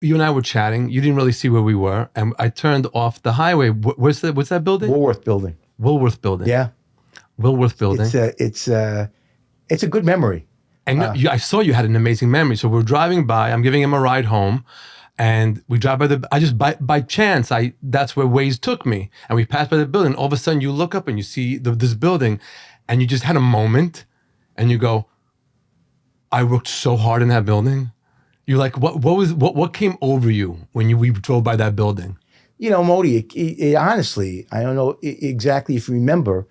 you and I were chatting. You didn't really see where we were, and I turned off the highway. What's that building? Woolworth Building. Woolworth Building. Yeah. Woolworth Building. It's a good memory. And I saw you had an amazing memory. So we're driving by. I'm giving him a ride home, and we drive by I just by chance. That's where Waze took me, and we passed by the building. All of a sudden, you look up and you see this building, and you just had a moment, and you go, "I worked so hard in that building." You're like, what came over you when we drove by that building? You know, Modi, honestly, I don't know exactly if you remember,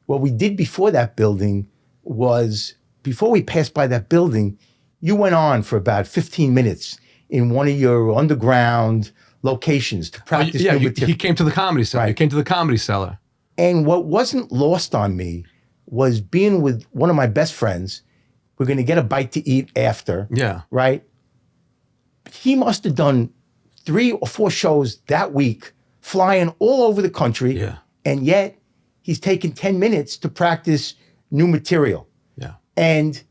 what we did before that building was, before we passed by that building, you went on for about 15 minutes in one of your underground locations to practice new material. He came to the Comedy Cellar. Right. He came to the Comedy Cellar. And what wasn't lost on me was being with one of my best friends. We're going to get a bite to eat after. Yeah. Right? He must have done 3 or 4 shows that week, flying all over the country. Yeah. And yet he's taken 10 minutes to practice new material. Yeah. And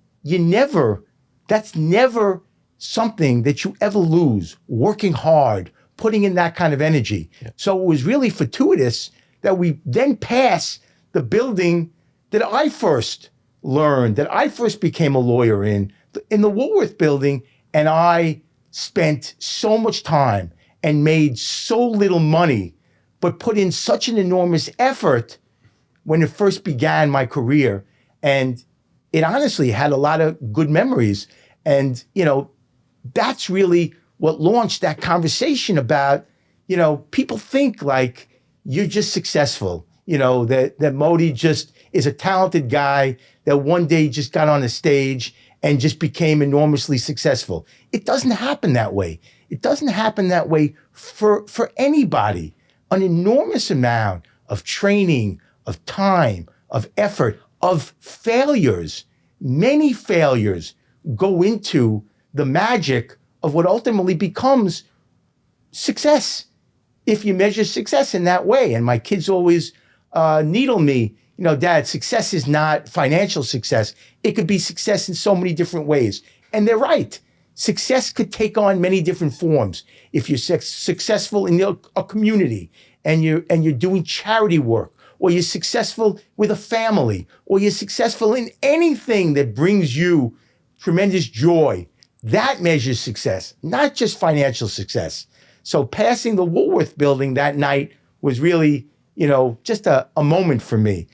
that's never something that you ever lose, working hard, putting in that kind of energy. Yeah. So it was really fortuitous that we then passed the building that I first learned, that I first became a lawyer in the Woolworth Building, and I spent so much time and made so little money, but put in such an enormous effort when it first began my career. And it honestly had a lot of good memories. And, you know, that's really what launched that conversation about, you know, people think like you're just successful, you know, that Modi just is a talented guy that one day just got on a stage and just became enormously successful. It doesn't happen that way. It doesn't happen that way for anybody. An enormous amount of training, of time, of effort, of failures. Many failures go into the magic of what ultimately becomes success, if you measure success in that way. And my kids always needle me, you know, Dad, success is not financial success. It could be success in so many different ways. And they're right. Success could take on many different forms. If you're successful in a community and you're doing charity work, or you're successful with a family, or you're successful in anything that brings you tremendous joy, that measures success, not just financial success. So passing the Woolworth Building that night was really, you know, just a moment for me.